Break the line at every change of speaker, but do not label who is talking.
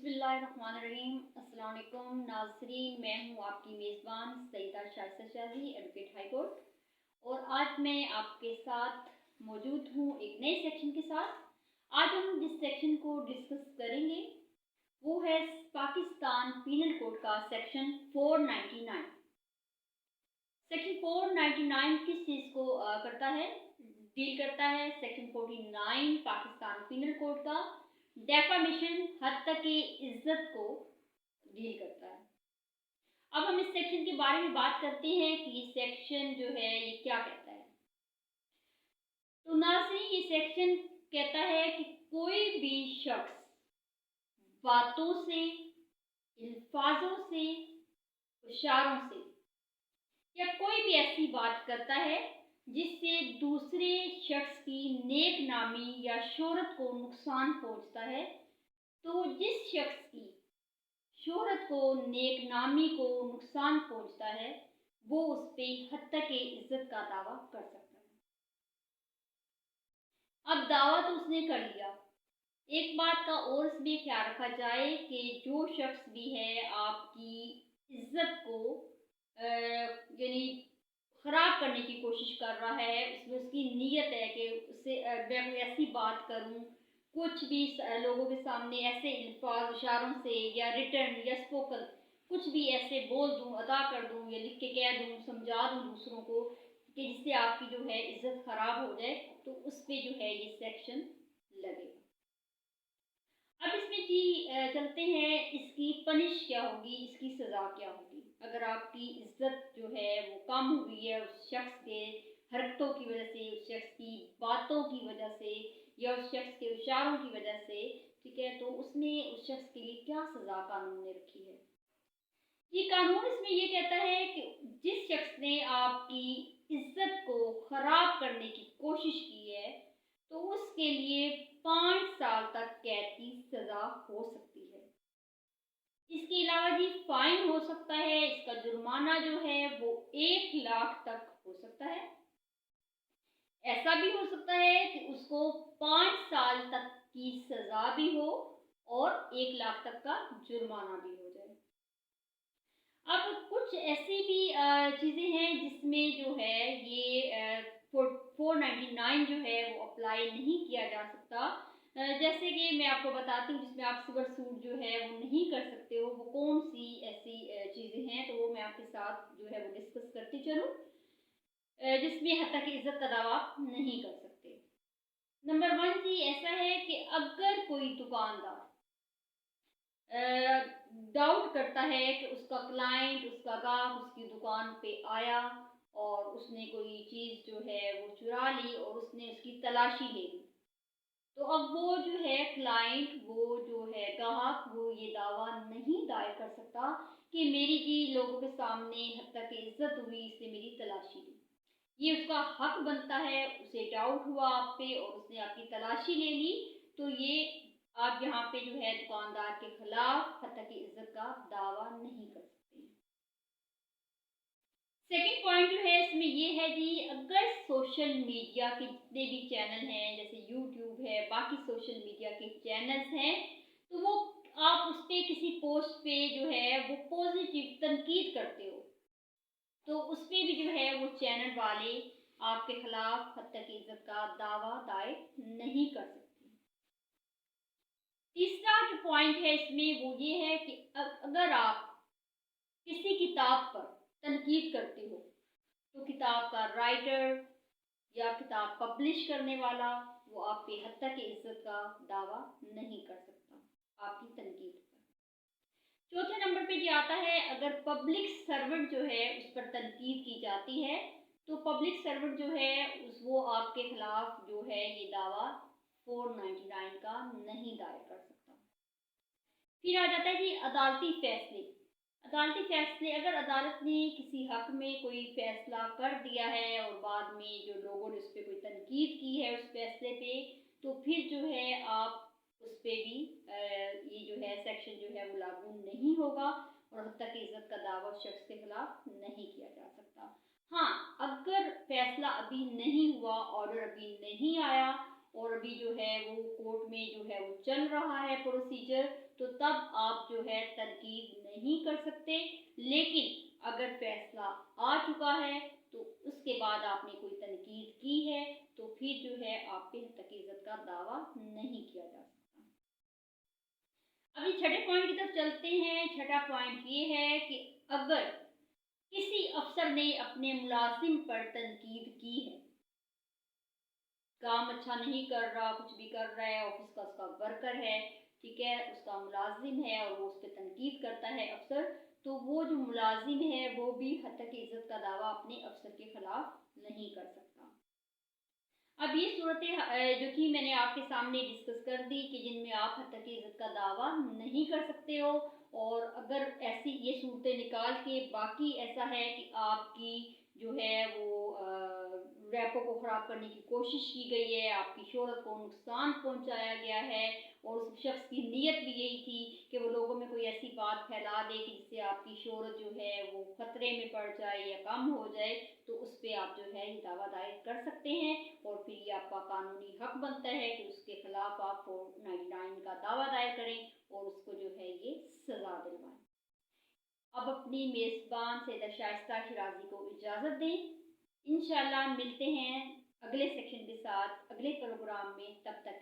बिस्मिल्लाहिर्रहमानिर्रहीम। अस्सलाम वालेकुम नाज़रीन, मैं हूँ आपकी मेज़बान Saeeda Shaista Shazi, advocate high court. और आज मैं आपके साथ मौजूद हूँ एक नए सेक्शन के साथ। आज हम जिस सेक्शन को डिस्कस करेंगे वो है पाकिस्तान पीनल कोड का सेक्शन 499। सेक्शन 499 किस चीज़ को करता है, डील करता है? सेक्शन 49 पाकिस्तान पीनल कोड का डेफामेशन, हत्या की इज्जत को डील करता है। अब हम इस सेक्शन के बारे में बात करते हैं कि ये सेक्शन जो है ये क्या कहता है। तो नाज़रीन, ये सेक्शन कहता है कि कोई भी शख्स बातों से, अल्फाजों से, इशारों से या कोई भी ऐसी बात करता है जिससे दूसरे शख्स की नेक नामी या शोहरत को नुकसान पहुंचता है, तो जिस शख्स की शोहरत को, नेक नामी को नुकसान पहुंचता है वो उस पर हत्या के इज्जत का दावा कर सकता है। अब दावा तो उसने कर लिया। एक बात का और इसमें ख्याल रखा जाए कि जो शख्स भी है आपकी इज्जत को यानी ख़राब करने की कोशिश कर रहा है, उसमें उसकी नीयत है कि उससे मैं कोई ऐसी बात करूं, कुछ भी लोगों के सामने ऐसे अल्फाज, इशारों से या रिटर्न या स्पोकन कुछ भी ऐसे बोल दूं, अदा कर दूं या लिख के कह दूं, समझा दूं दूसरों को कि जिससे आपकी जो है इज्जत ख़राब हो जाए, तो उस पर जो है ये सेक्शन लगेगा। अब इसमें जी चलते हैं, इसकी पनिश क्या होगी, इसकी सज़ा क्या होगी अगर आपकी इज्जत जो है वो कम हुई है उस शख्स के हरकतों की वजह से, उस शख्स की बातों की वजह से या उस शख्स के इशारों की वजह से। ठीक है, तो उसने उस शख्स के लिए क्या सज़ा कानून ने रखी है? ये कानून इसमें ये कहता है कि जिस शख्स ने आपकी इज्जत को ख़राब करने की कोशिश की है तो उसके लिए 5 साल तक कैद की सज़ा हो सकती है। इसके अलावा जी फाइन हो सकता है, इसका जुर्माना जो है वो 1 लाख तक हो सकता है। ऐसा भी हो सकता है कि उसको 5 साल तक की सज़ा भी हो और 1 लाख तक का जुर्माना भी हो जाए। अब कुछ ऐसी भी चीज़ें हैं जिसमें जो है ये 499 जो है वो अप्लाई नहीं किया जा सकता। जैसे कि मैं आपको बताती हूँ जिसमें आप सिविल सूट जो है वो नहीं कर सकते हो, वो कौन सी ऐसी चीज़ें हैं, तो वो मैं आपके साथ जो है वो डिस्कस करती चलूँ जिसमें हत्या की इज्जत का दावा नहीं कर सकते। नंबर 1 जी ऐसा है कि अगर कोई दुकानदार डाउट करता है कि उसका क्लाइंट, उसका गाहक उसकी दुकान पे आया और उसने कोई चीज़ जो है वो चुरा ली और उसने उसकी तलाशी ले ली, तो अब वो जो है क्लाइंट, वो जो है गाहक, वो ये दावा नहीं दायर कर सकता कि मेरी जी लोगों के सामने हत्या की इज्जत हुई, इसने मेरी तलाशी ली। ये उसका हक बनता है, उसे डाउट हुआ आप पे और उसने आपकी तलाशी ले ली, तो ये आप यहाँ पे जो है दुकानदार के खिलाफ हत्या की इज्जत का दावा नहीं कर सकते। सेकंड पॉइंट जो है इसमें ये है जी, अगर सोशल मीडिया के जितने भी चैनल हैं जैसे यूट्यूब है, बाकी सोशल मीडिया के चैनल्स हैं, तो वो आप उस पर किसी पोस्ट पे जो है वो पॉजिटिव तनकीद करते हो, तो उस पर भी जो है वो चैनल वाले आपके खिलाफ हत्या की इज्जत का दावा दायर नहीं कर सकते। तीसरा जो पॉइंट है इसमें वो ये है कि अगर आप किसी किताब पर तनकीद करते हो तो किताब का राइटर या किताब पब्लिश करने वाला वो आप पे हत्या की इज्जत का दावा नहीं कर सकता आपकी तनकीद पर। चौथे नंबर पे ये आता है, अगर पब्लिक सर्वेंट जो है उस पर तनकीद की जाती है तो पब्लिक सर्वेंट जो है वो आपके खिलाफ जो है ये दावा 499 का नहीं दायर कर सकता। फिर आ जाता है जी अदालती फैसले। अदालती फैसले, अगर अदालत ने किसी हक में कोई फैसला कर दिया है और बाद में जो लोगों ने उस पर कोई तनकीद की है उस फैसले पे, तो फिर जो है आप उस पर भी ये जो है सेक्शन जो है वो लागू नहीं होगा और हत्या की इज्जत का दावा उस शख्स के खिलाफ नहीं किया जा सकता। हाँ, अगर फैसला अभी नहीं हुआ, ऑर्डर अभी नहीं आया और अभी जो है वो कोर्ट में जो है वो चल रहा है प्रोसीजर, तो तब आप जो है तनकीद नहीं कर सकते। लेकिन अगर फैसला आ चुका है तो उसके बाद आपने कोई तनकीद की है तो फिर जो है आप पे हत्तक इज़्ज़त का दावा नहीं किया जा सकता। अभी छठे पॉइंट की तरफ चलते हैं। छठा पॉइंट ये है कि अगर किसी अफसर ने अपने मुलाजिम पर तनकीद की है, काम अच्छा नहीं कर रहा, कुछ भी कर रहा है, ऑफिस का उसका वर्कर है, ठीक है, उसका मुलाजिम है और वो उस पर तनकीद करता है अफसर, तो वो जो मुलाजिम है वो भी हत्तक इज़्ज़त का दावा अपने अफसर के खिलाफ नहीं कर सकता। अब ये सूरतें जो कि मैंने आपके सामने डिस्कस कर दी कि जिनमें आप हत्तक इज़्ज़त का दावा नहीं कर सकते हो, और अगर ऐसी ये सूरतें निकाल के बाकी ऐसा है कि आपकी जो है वो रैपो को ख़राब करने की कोशिश की गई है, आपकी शोहरत को नुकसान पहुंचाया गया है, और उस शख्स की नीयत भी यही थी कि वो लोगों में कोई ऐसी बात फैला दे कि जिससे आपकी शोहरत जो है वो खतरे में पड़ जाए या कम हो जाए, तो उस पर आप जो है ये दावा दायर कर सकते हैं, और फिर ये आपका कानूनी हक बनता है कि उसके खिलाफ आप 499 का दावा दायर करें और उसको जो है ये सज़ा दिलवाएं। अब अपनी मेज़बान सैयदा शाइस्ता शिराजी को इजाज़त दें। इंशाल्लाह मिलते हैं अगले सेक्शन के साथ अगले प्रोग्राम में। तब तक